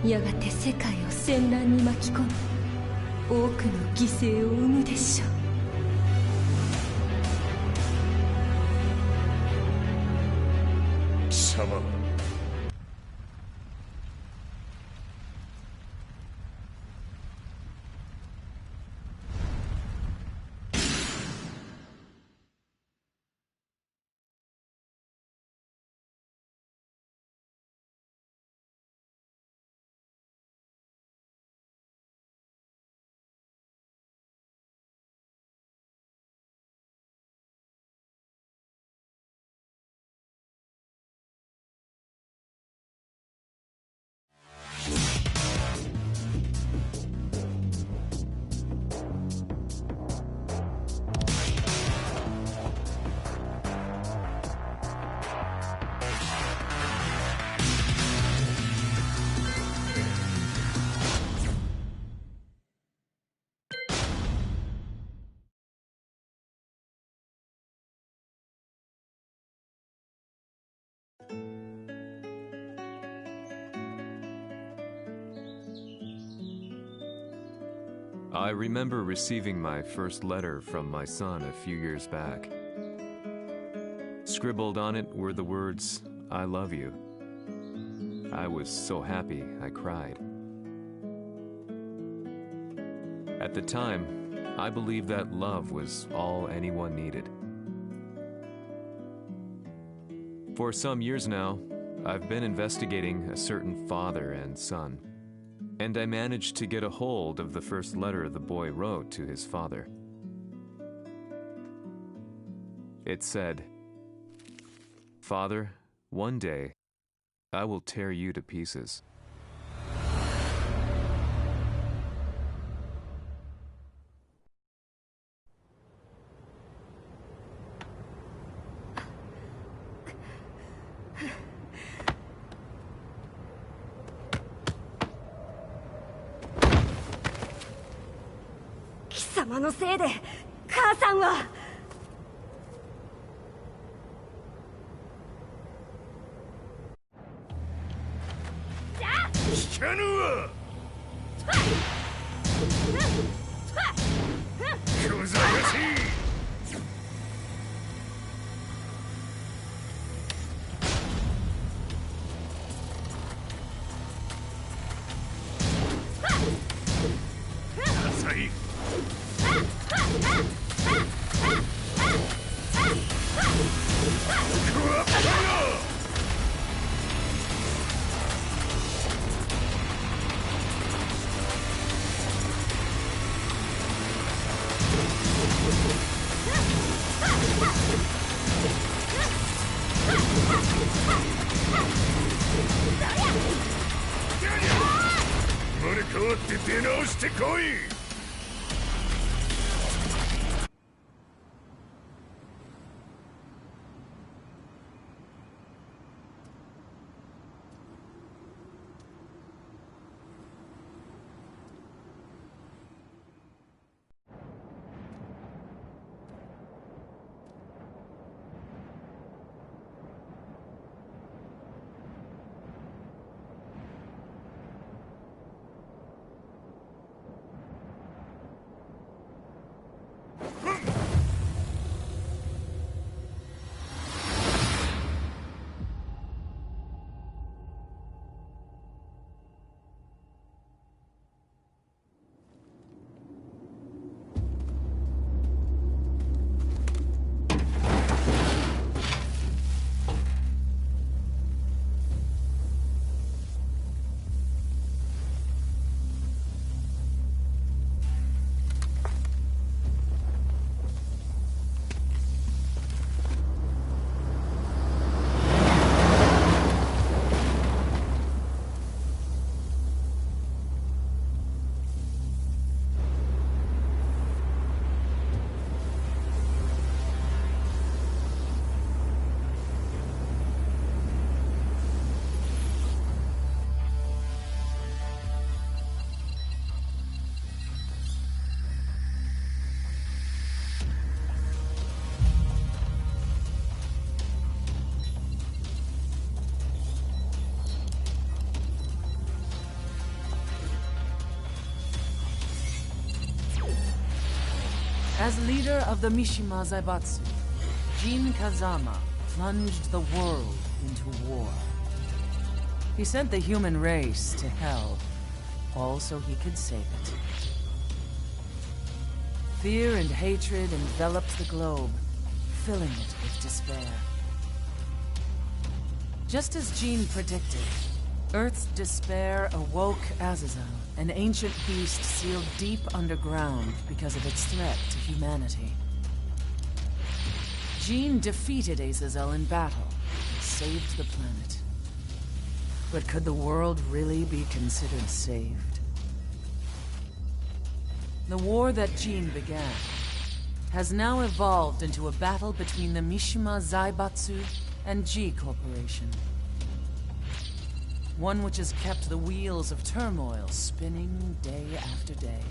やがて世界を戦乱に巻き込み、多くの犠牲を生むでしょう。貴様はI remember receiving my first letter from my son a few years back. Scribbled on it were the words, "I love you." I was so happy I cried. At the time, I believed that love was all anyone needed. For some years now, I've been investigating a certain father and son, and I managed to get a hold of the first letter the boy wrote to his father. It said, "Father, one day, I will tear you to pieces."貴様のせいで母さんは。聞かぬわ。小ざかしい。浅い。生まれ変わって出直してこい。As leader of the Mishima Zaibatsu, Jin Kazama plunged the world into war. He sent the human race to hell, all so he could save it. Fear and hatred enveloped the globe, filling it with despair. Just as Jin predicted, Earth's despair awoke Azazel, an ancient beast sealed deep underground because of its threat to humanity. Jin defeated Azazel in battle and saved the planet. But could the world really be considered saved? The war that Jin began has now evolved into a battle between the Mishima Zaibatsu and G Corporation. One which has kept the wheels of turmoil spinning day after day.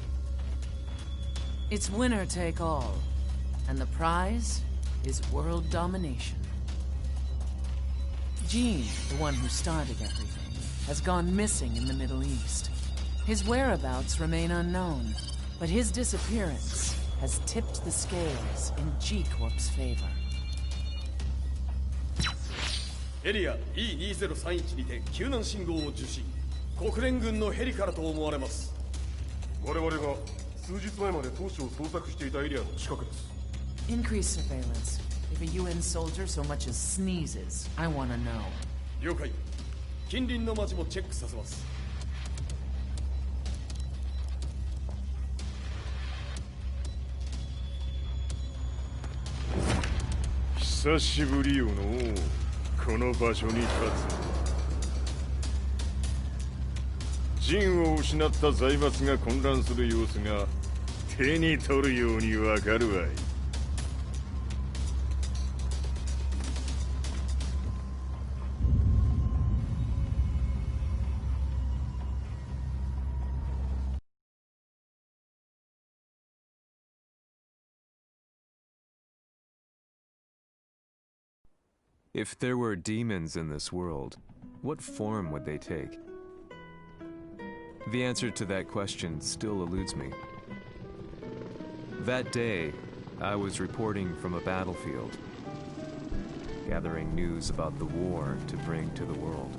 It's winner take all, and the prize is world domination. Jin, the one who started everything, has gone missing in the Middle East. His whereabouts remain unknown, but his disappearance has tipped the scales in G Corp's favor. エリア E2031 にて救難信号を受信。国連軍のヘリからと思われます。我々が数日前まで当初を捜索していたエリアの近くです。Increase surveillance. If a UN soldier so much as sneezes, I want to know. 了解。近隣の町もチェックさせます。久しぶりよのこの場所に立つ。陣を失った財閥が混乱する様子が手に取るようにわかるわい。If there were demons in this world, what form would they take? The answer to that question still eludes me. That day, I was reporting from a battlefield, gathering news about the war to bring to the world.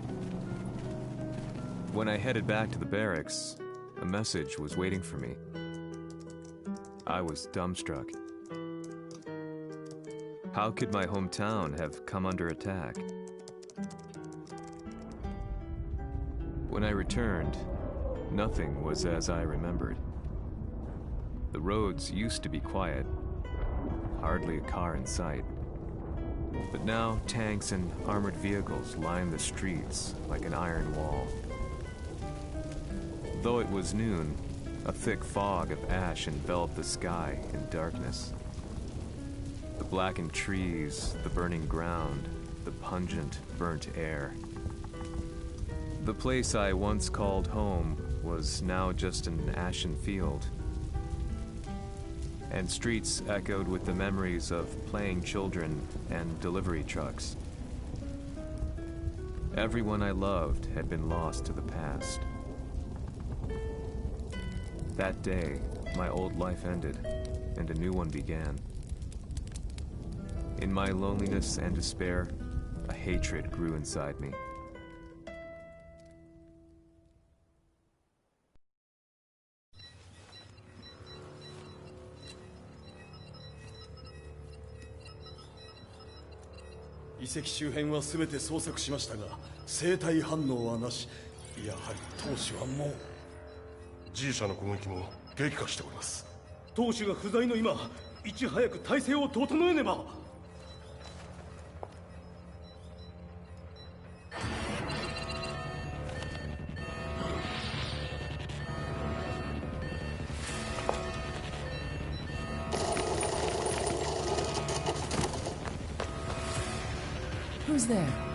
When I headed back to the barracks, a message was waiting for me. I was dumbstruck. How could my hometown have come under attack? When I returned, nothing was as I remembered. The roads used to be quiet, hardly a car in sight. But now tanks and armored vehicles line the streets like an iron wall. Though it was noon, a thick fog of ash enveloped the sky in darkness. The blackened trees, the burning ground, the pungent, burnt air. The place I once called home was now just an ashen field, and streets echoed with the memories of playing children and delivery trucks. Everyone I loved had been lost to the past. That day, my old life ended, and a new one began. In my loneliness and despair, a hatred grew inside me. The 遺跡周辺は全て捜索しましたが、生体反応はなし。やはり当主はもう。G 社の攻撃も激化しております。当主が不在の今、いち早く体制を整えねば。Who's there?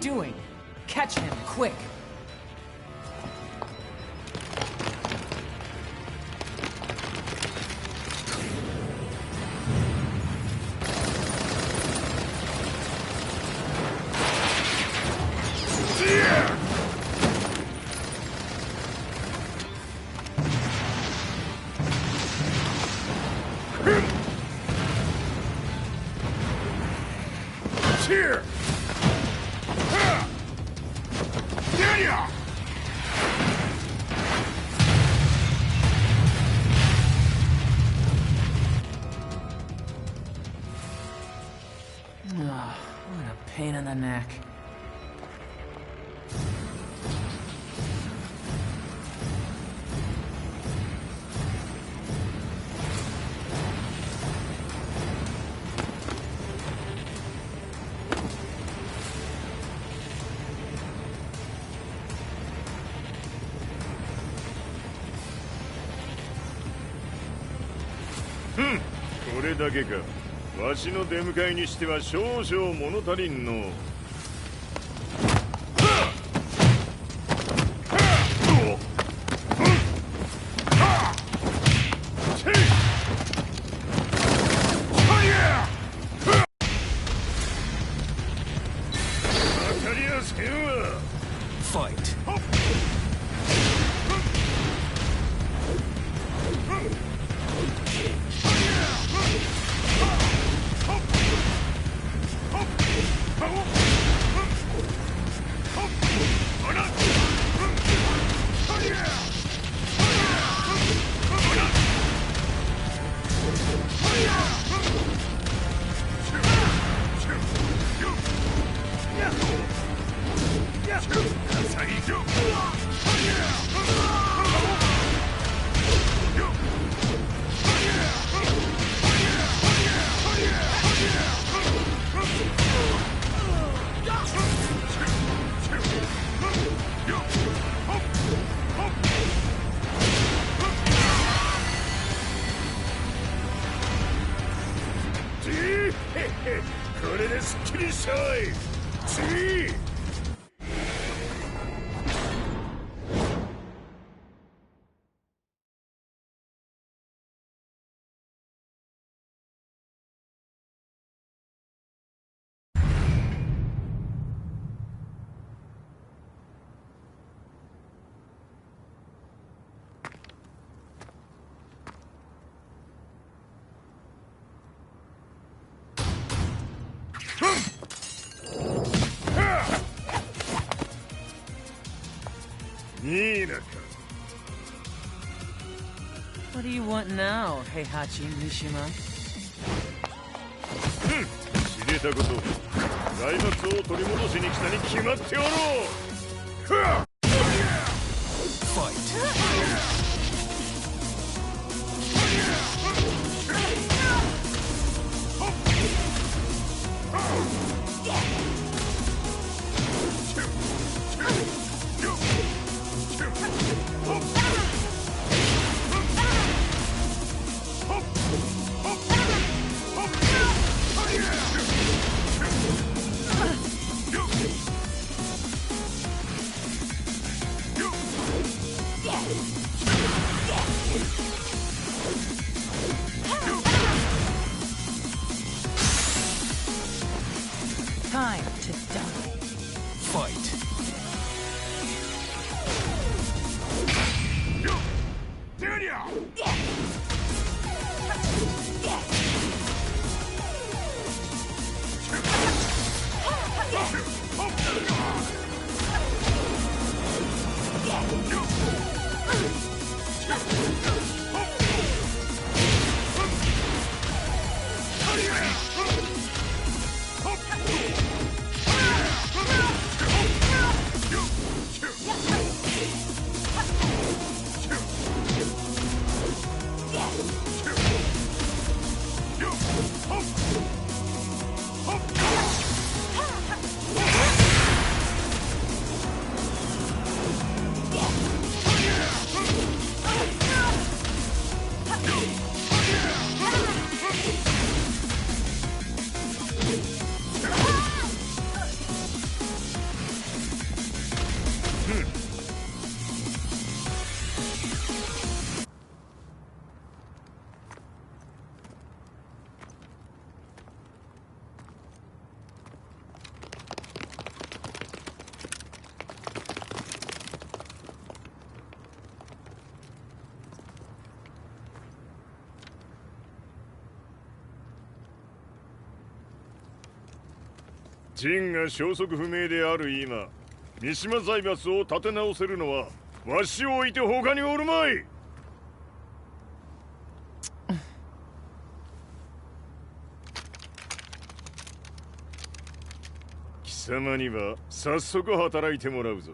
doing? Catch him, quick! Here! Oh, what a pain in the neck. Hmm, これだけか。わしの出迎えにしては少々物足りんの。当たりやせんわ。Fight.これですっきりしたわい。次！いいなか。What do you want now, Heihachi Mishima? 知れたこと。財閥を取り戻しに来たに決まっておろう。Fight. Yeah! ジンが消息不明である今、三島財閥を立て直せるのはわしを置いて他におるまい。貴様には早速働いてもらうぞ。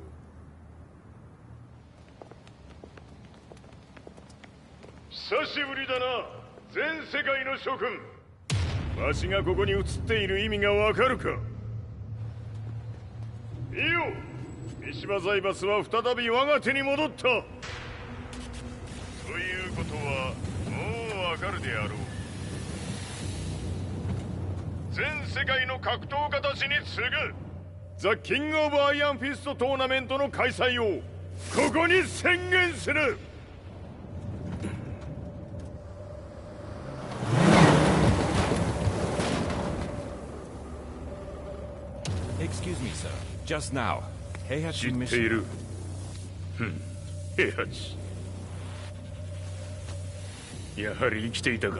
久しぶりだな、全世界の諸君。わしがここに映っている意味がわかるか。いいよ、三島財閥は再び我が手に戻った。ということはもうわかるであろう。全世界の格闘家たちに次ぐザ・キング・オブ・アイアンフィストトーナメントの開催をここに宣言する。Excuse me, sir. Just now, Heihachi 知ってい mission. る。平八、やはり生きていたか。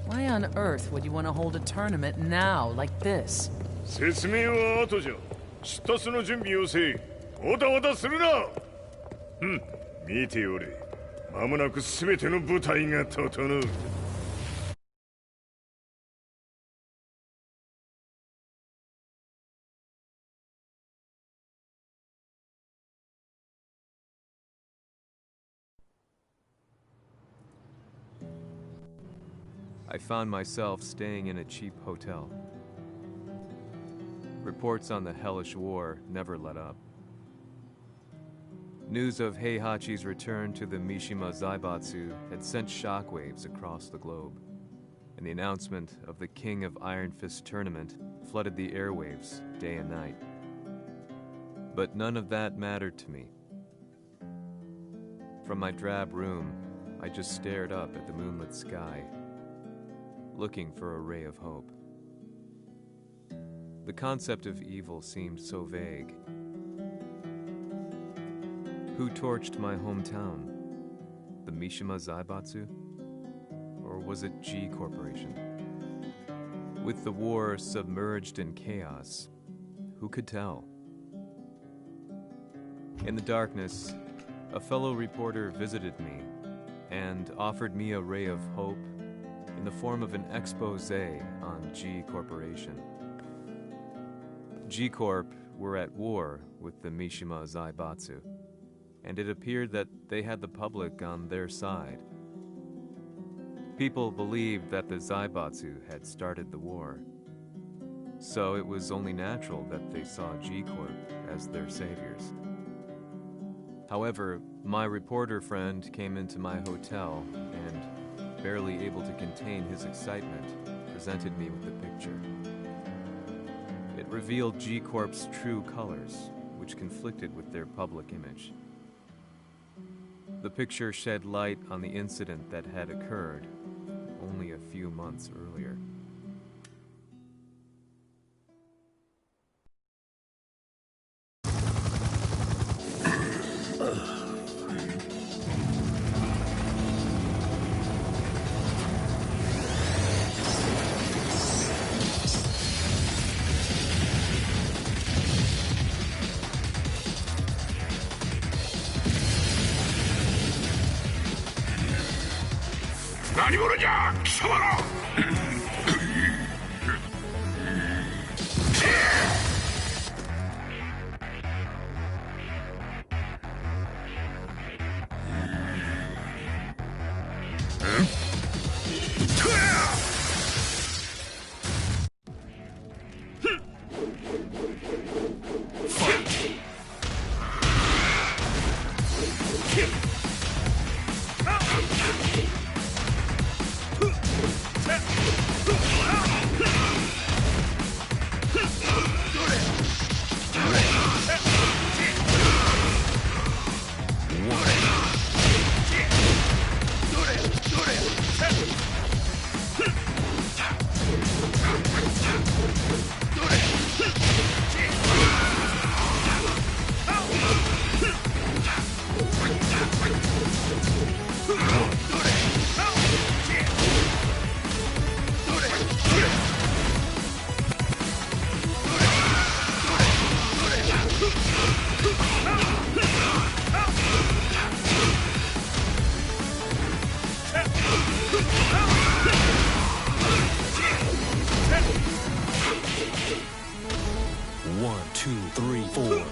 Why on earth would you want to hold a tournament now, like this? 説明は後じゃ。出立の準備をせい。おたわたするな。見ておれ。間もなく全ての部隊が整う。I found myself staying in a cheap hotel. Reports on the hellish war never let up. News of Heihachi's return to the Mishima Zaibatsu had sent shockwaves across the globe, and the announcement of the King of Iron Fist tournament flooded the airwaves day and night. But none of that mattered to me. From my drab room, I just stared up at the moonlit sky, looking for a ray of hope. The concept of evil seemed so vague. Who torched my hometown? The Mishima Zaibatsu? Or was it G Corporation? With the war submerged in chaos, who could tell? In the darkness, a fellow reporter visited me and offered me a ray of hope in the form of an expose on G Corporation. G Corp were at war with the Mishima Zaibatsu, and it appeared that they had the public on their side. People believed that the Zaibatsu had started the war, so it was only natural that they saw G Corp as their saviors. However, my reporter friend came into my hotel and, barely able to contain his excitement, presented me with the picture. It revealed G Corp's true colors, which conflicted with their public image. The picture shed light on the incident that had occurred only a few months earlier. 1, 2, 3, 4, 5.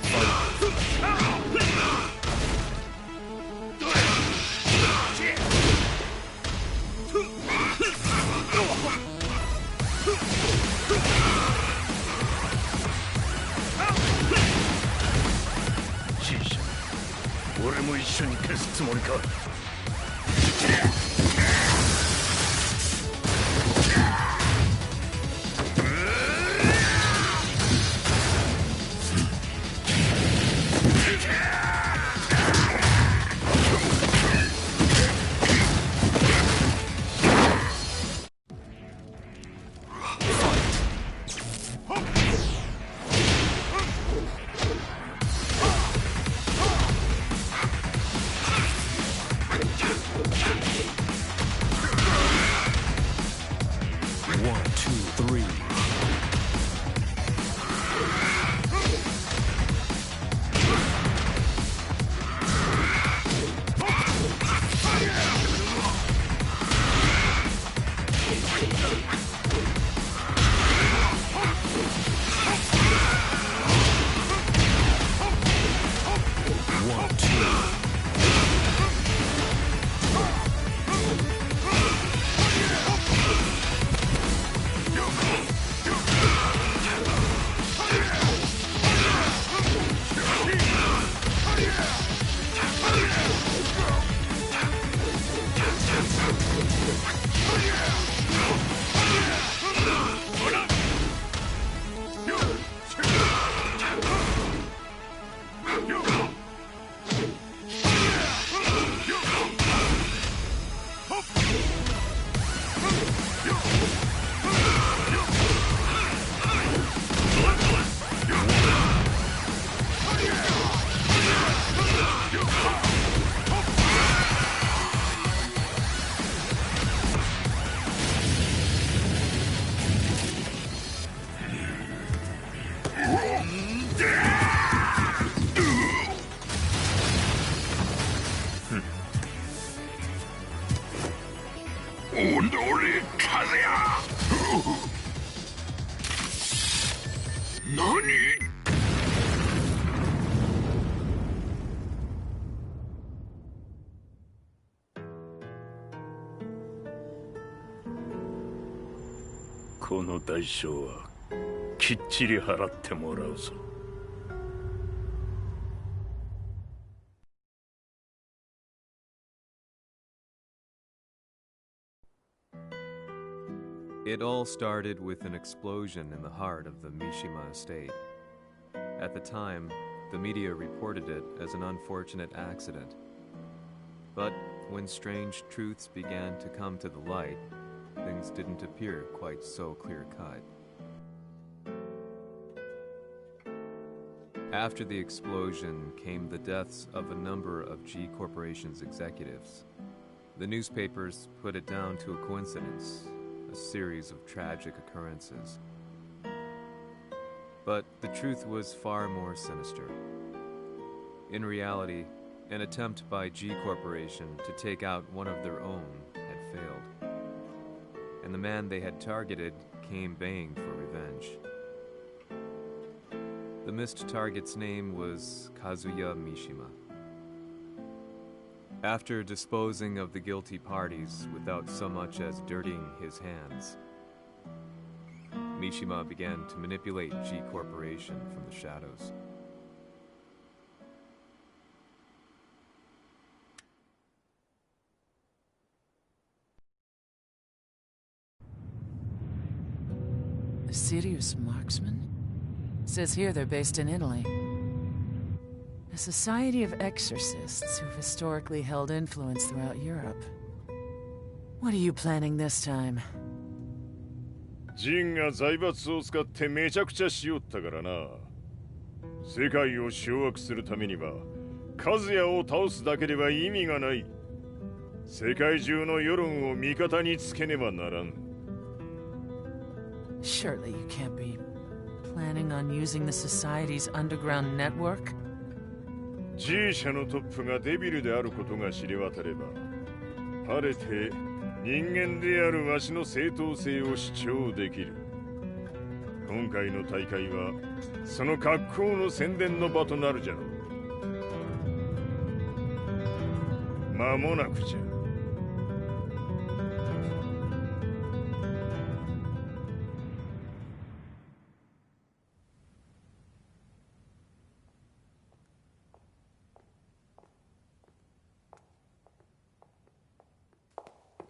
俺も一緒に消すつもりか。この代償はきっちり払ってもらうぞ。It all started with an explosion in the heart of the Mishima estate. At the time, the media reported it as an unfortunate accident. But when strange truths began to come to the light, things didn't appear quite so clear-cut. After the explosion came the deaths of a number of G Corporation's executives. The newspapers put it down to a coincidence, a series of tragic occurrences. But the truth was far more sinister. In reality, an attempt by G Corporation to take out one of their own had failed. And the man they had targeted came baying for revenge. The missed target's name was Kazuya Mishima. After disposing of the guilty parties without so much as dirtying his hands, Mishima began to manipulate G Corporation from the shadows. A serious marksman? Says here they're based in Italy. A society of exorcists who've historically held influence throughout Europe. What are you planning this time? ジンが財閥を使ってめちゃくちゃしよったからな。世界を掌握するためにはカズヤを倒すだけでは意味がない。世界中の世論を味方につけねばならん。Surely you can't be planning on using the society's underground network? G 社のトップがデビルであることが知れ渡れば、晴れて人間であるわしの正当性を主張できる。今回の大会はその格好の宣伝の場となるじゃろう。間もなくじゃ。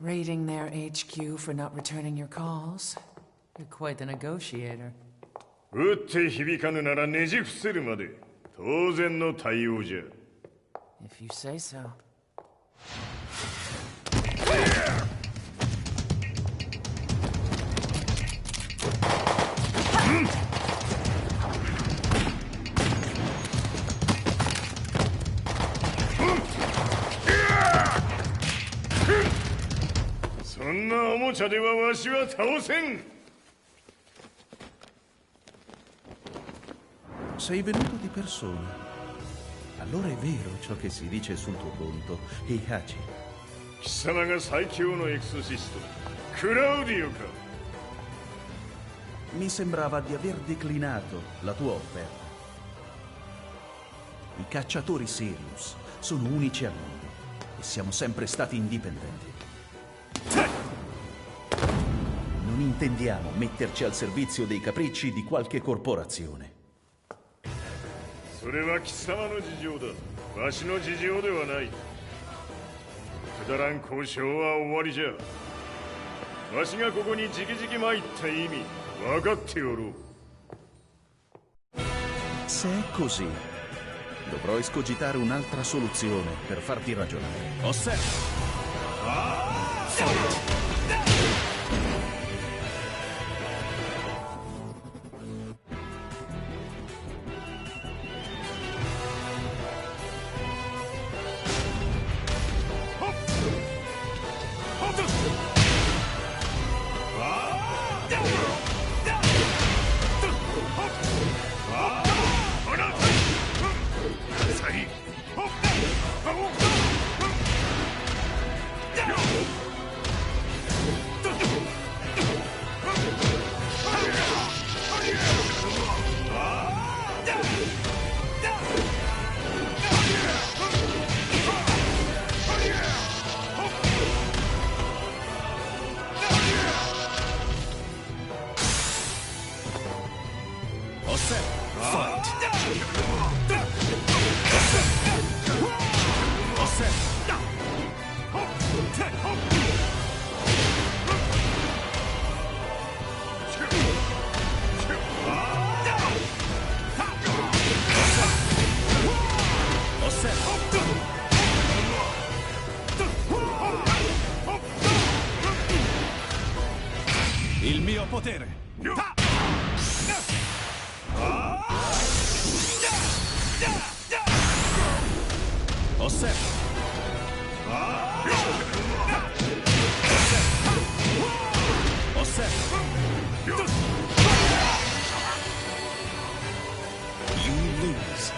Raiding their HQ for not returning your calls. You're quite the negotiator. 打って響かぬならねじ伏せるまで当然の対応じゃ。If you say so.そんなおもちゃではわしは倒せん。Sei venuto di persona. Allora è vero ciò che si dice sul tuo conto, Heihachi. 貴様が最強のエクソシスト、クラウディオか。Mi sembrava di aver declinato la tua offerta. I cacciatori Sirius sono unici al mondo e siamo sempre stati indipendenti. Non intendiamo metterci al servizio dei capricci di qualche corporazione. それは貴様の事情だ。わしの事情ではない。くだらん交渉は終わりじゃ。わしがここに直々参った意味分かっておろう。Se è così, dovrò escogitare un'altra soluzione per farti ragionare. Osserva! Il mio potere! Osserva! Osserva! You lose.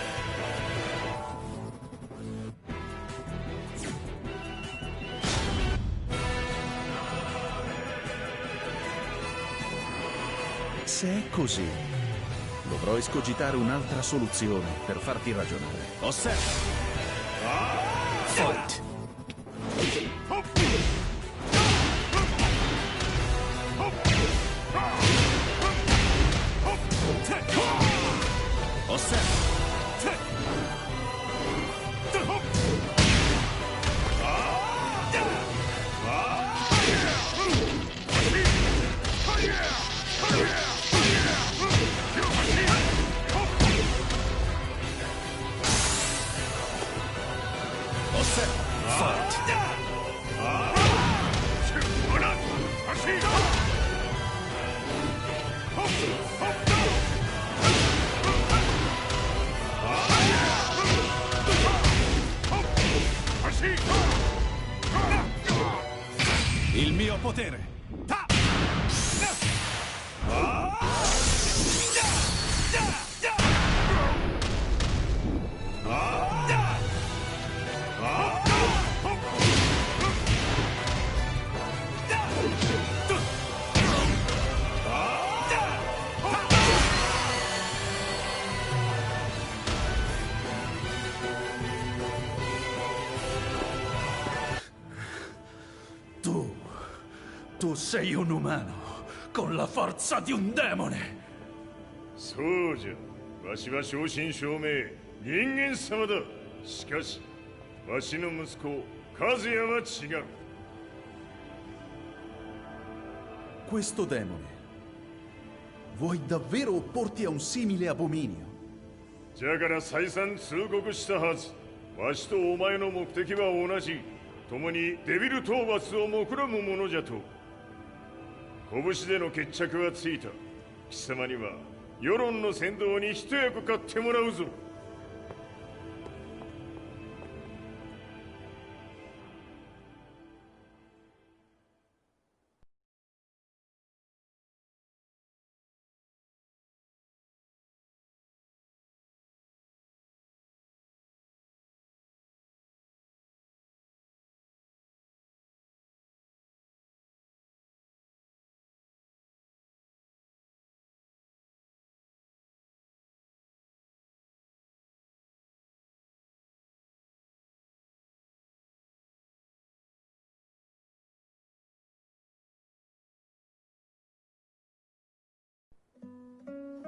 Se è così, dovrò escogitare un'altra soluzione per farti ragionare. Osserva! Fight! Osserva! Il mio potere! Tu sei un umano, con la forza di un demone. そうじゃ。わしは正真正銘人間様だ。しかしわしの息子和也は違う。 Questo demone vuoi davvero opporti a un simile abominio? じゃから再三通告したはず。わしとお前の目的は同じ。共にデビル討伐を目論むものじゃと。拳での決着はついた。貴様には世論の先導に一役買ってもらうぞ。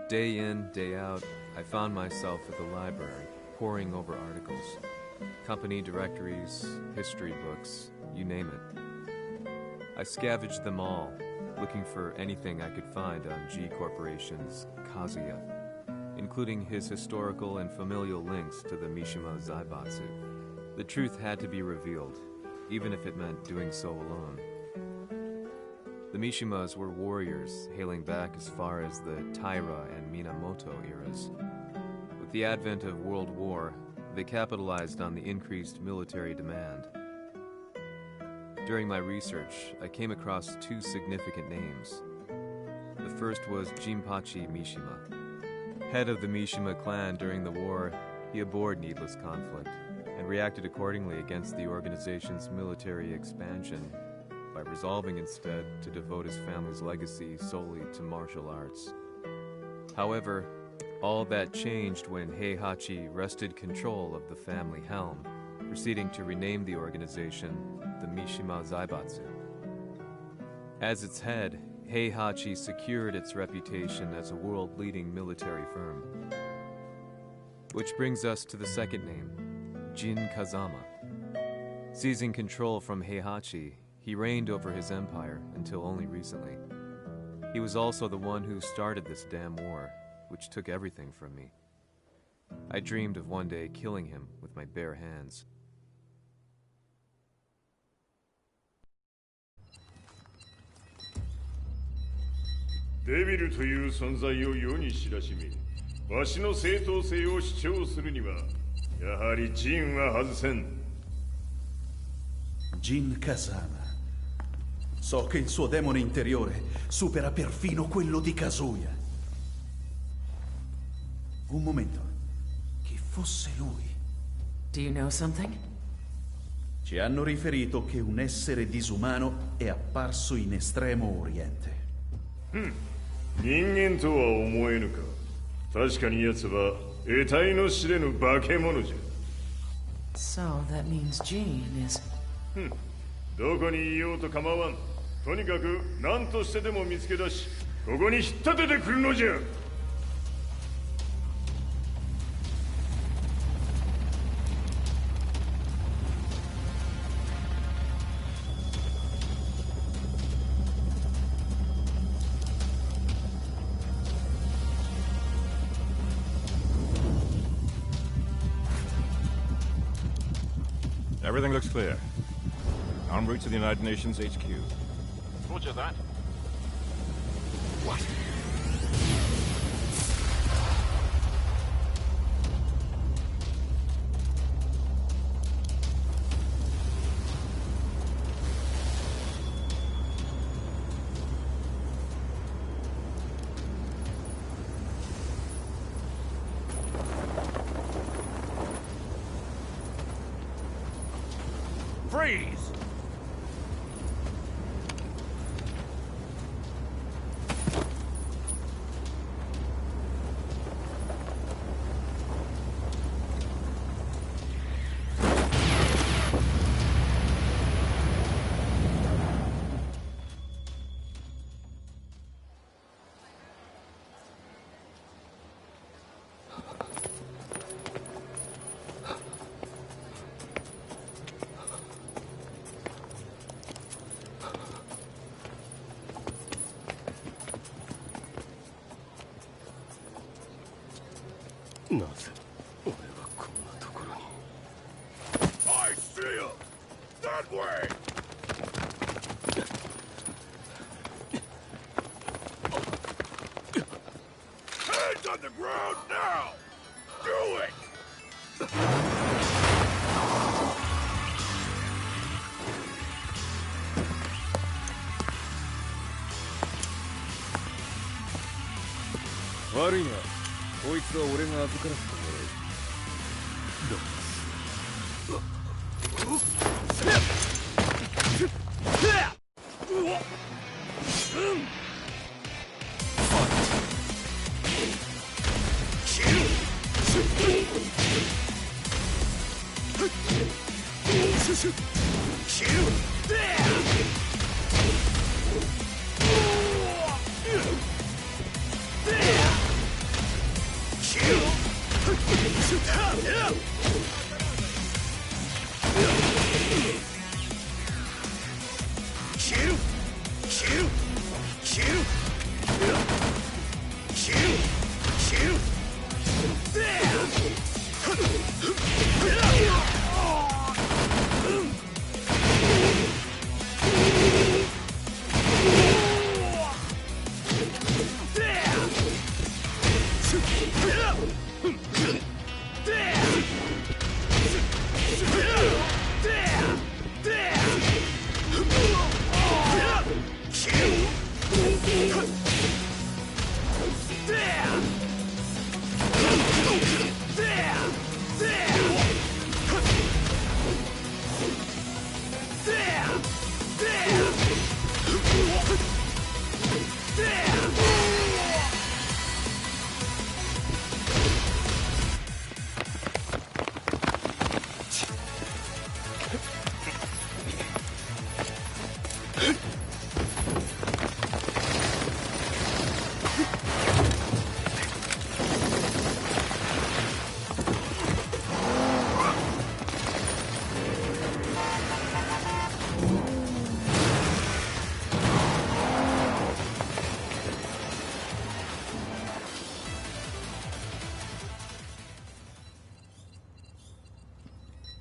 Day in, day out, I found myself at the library, poring over articles. Company directories, history books, you name it. I scavenged them all, looking for anything I could find on G Corporation's Kazuya, including his historical and familial links to the Mishima Zaibatsu. The truth had to be revealed, even if it meant doing so alone. The Mishimas were warriors hailing back as far as the Taira and Minamoto eras. With the advent of World War, they capitalized on the increased military demand. During my research, I came across two significant names. The first was Jinpachi Mishima. Head of the Mishima clan during the war, he abhorred needless conflict and reacted accordingly against the organization's military expansion by resolving instead to devote his family's legacy solely to martial arts. However, all that changed when Heihachi wrested control of the family helm, proceeding to rename the organization the Mishima Zaibatsu. As its head, Heihachi secured its reputation as a world-leading military firm. Which brings us to the second name, Jin Kazama. Seizing control from Heihachi, he reigned over his empire until only recently. He was also the one who started this damn war, which took everything from me. I dreamed of one day killing him with my bare hands. Devil という存在を世に知らしめ、わしの正当性を主張するには、やはりジンは外せん。 Jin Kazama. So che il suo demone interiore supera perfino quello di Kazuya. Un momento. Chi fosse lui? Do you know something? Ci hanno riferito che un essere disumano è apparso in Estremo Oriente. 人間とは思えぬか。確かに奴は得体の知れぬ化け物じゃ。 So that means Jean is... どこにいようと構わん。とにかく何としてでも見つけ出し、ここに引っ立ててくるのじゃ。 Everything looks clear. En route to the United Nations HQ. Roger that. What? Freeze! なぜ俺はこんなところに。 I see him! That way! Hands on the ground now! Do it! 悪いな。こいつは俺が預からせてもらう。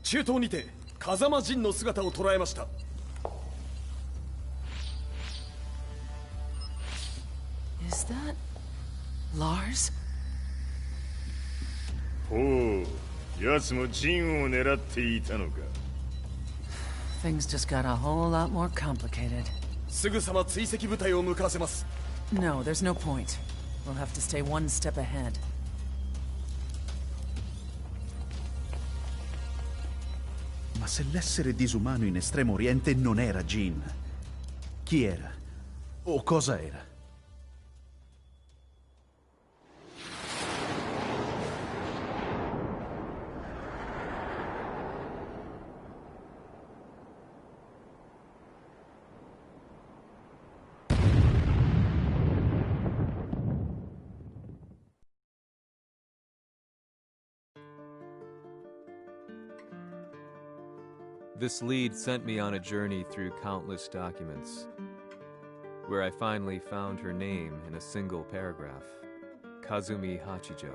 中東にて風間陣の姿を捉えました。 Is that Lars? ほう、奴も陣を狙っていたのか。 Things just got a whole lot more complicated. すぐさま追跡部隊を向かわせます。 No, there's no point. We'll have to stay one step ahead. Ma se l'essere disumano in Estremo Oriente non era Jin, chi era? O cosa era? This lead sent me on a journey through countless documents, where I finally found her name in a single paragraph, Kazumi Hachijo.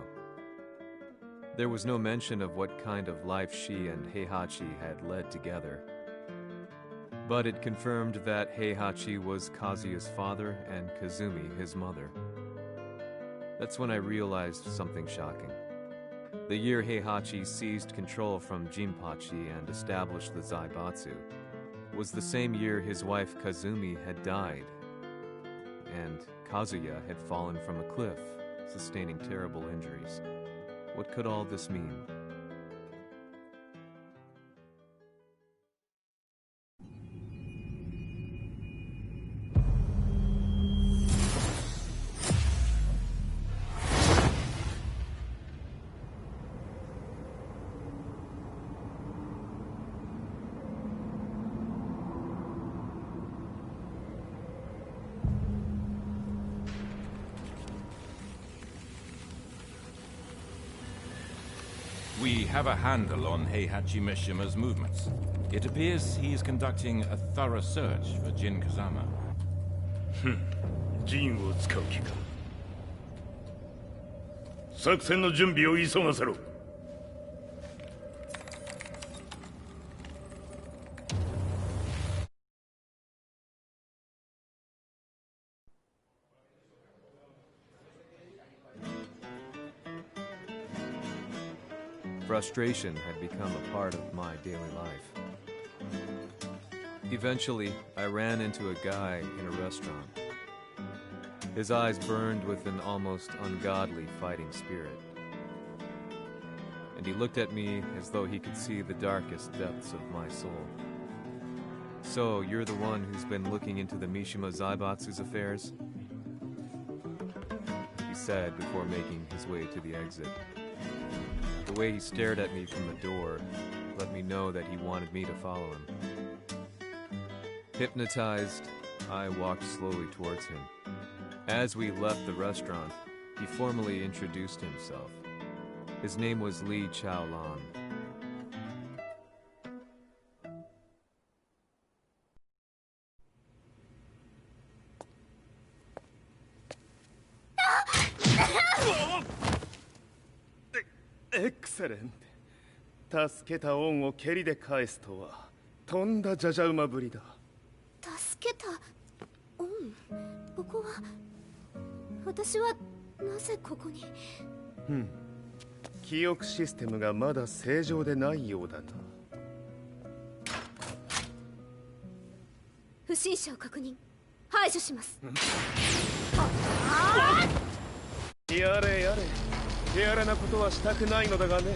There was no mention of what kind of life she and Heihachi had led together, but it confirmed that Heihachi was Kazuya's father and Kazumi his mother. That's when I realized something shocking. The year Heihachi seized control from Jinpachi and established the Zaibatsu was the same year his wife Kazumi had died, and Kazuya had fallen from a cliff, sustaining terrible injuries. What could all this mean? We have a handle on Heihachi Mishima's movements. It appears he's conducting a thorough search for Jin Kazama. ジンを使う気か。作戦の準備を急がせろ。Frustration had become a part of my daily life. Eventually, I ran into a guy in a restaurant. His eyes burned with an almost ungodly fighting spirit. And he looked at me as though he could see the darkest depths of my soul. So, you're the one who's been looking into the Mishima Zaibatsu's affairs? He said before making his way to the exit. The way he stared at me from the door let me know that he wanted me to follow him. Hypnotized, I walked slowly towards him. As we left the restaurant, he formally introduced himself. His name was Li Chaolan. Excellent. 助けた恩を蹴りで返すとはとんだじゃじゃ馬ぶりだ。助けた恩？ここは私はなぜここに？記憶システムがまだ正常でないようだな。不審者を確認。排除します。やれやれ。手荒なことはしたくないのだがね。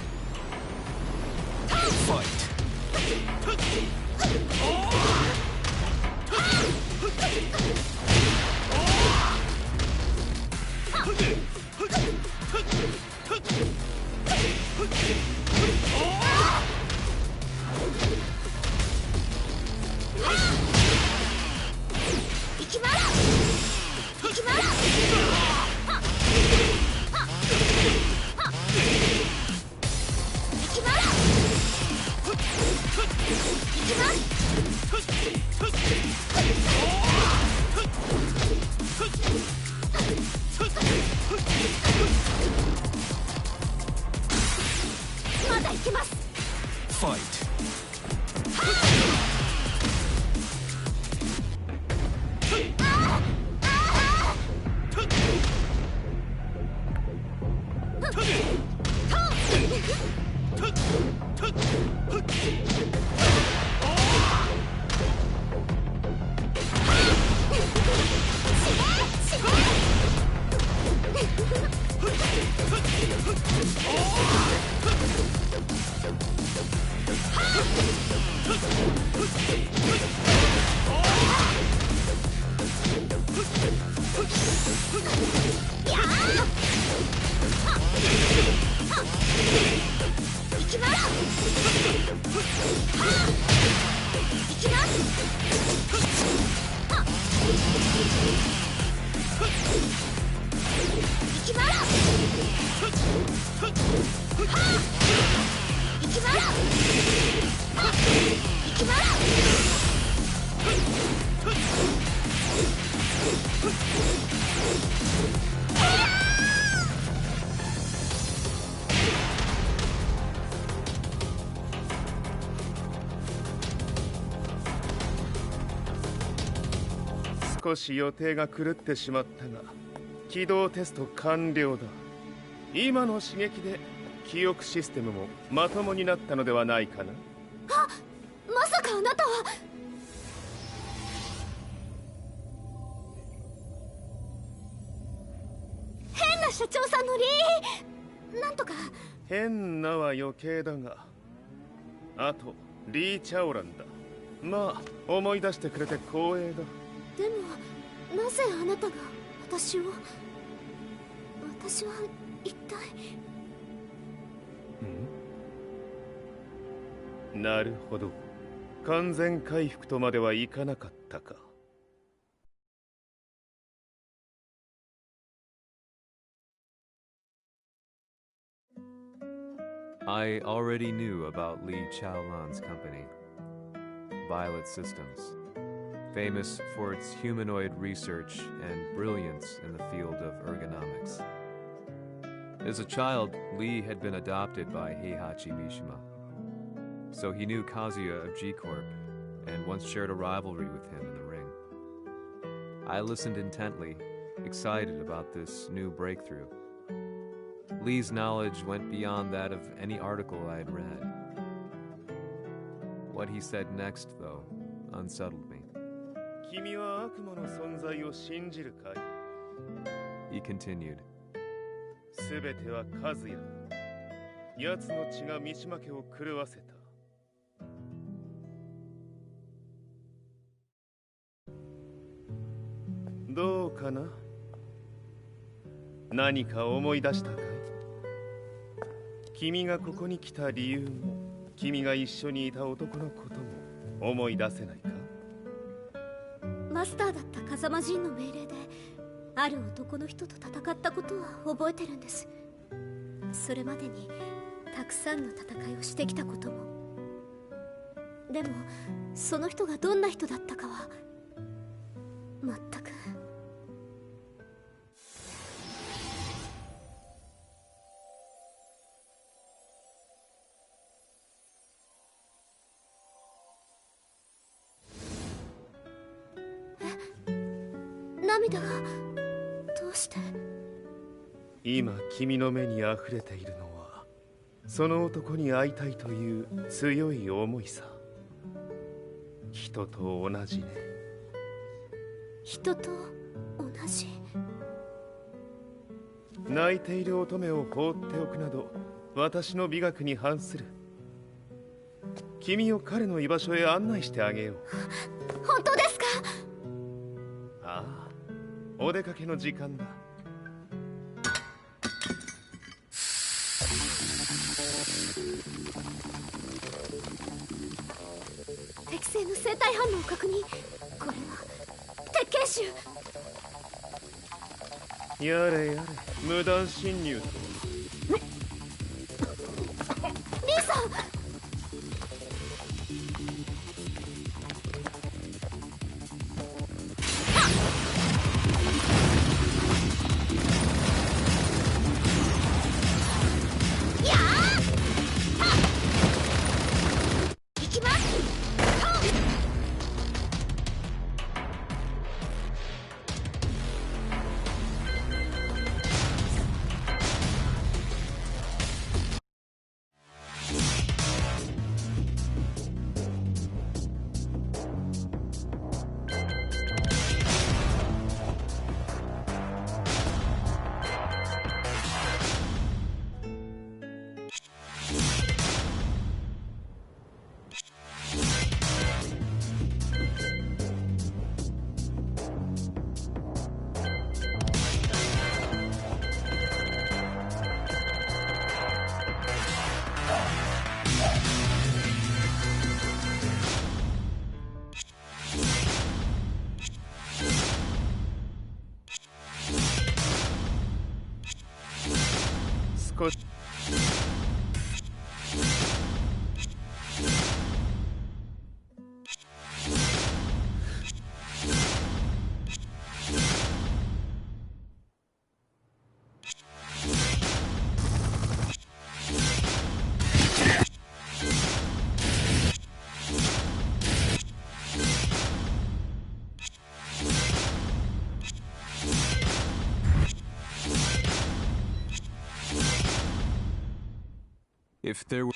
まだ行けます。Fight.少し予定が狂ってしまったが起動テスト完了だ。今の刺激で記憶システムもまともになったのではないかな。あ、まさかあなたは。変な社長さんのなんとか。変なは余計だが、あとリー・チャオランだ。まあ思い出してくれて光栄だ。でもなぜあなたが私は一体。なるほど。完全回復とまではいかなかったか。I already knew about Li Chaolan's company, Violet Systems, famous for its humanoid research and brilliance in the field of ergonomics. As a child, Li had been adopted by Heihachi Mishima, so he knew Kazuya of G-Corp and once shared a rivalry with him in the ring. I listened intently, excited about this new breakthrough. Lee's knowledge went beyond that of any article I had read. What he said next, though, unsettled me. He continued. 全ては和也。奴の血が三島家を狂わせた。どうかな？何か思い出したかい？君がここに来た理由も、君が一緒にいた男のことも思い出せないか？マスターだった風間陣の命令で、ある男の人と戦ったことは覚えてるんです。それまでにたくさんの戦いをしてきたことも。でもその人がどんな人だったかは全く。涙がどうして？今君の目に溢れているのはその男に会いたいという強い思いさ。人と同じね。人と同じ？泣いている乙女を放っておくなど私の美学に反する。君を彼の居場所へ案内してあげよう。本当ですか？ああ、お出かけの時間だ。適正の生体反応を確認。これは鉄拳臭。やれやれ、無断侵入と。リーさん。少しIf there were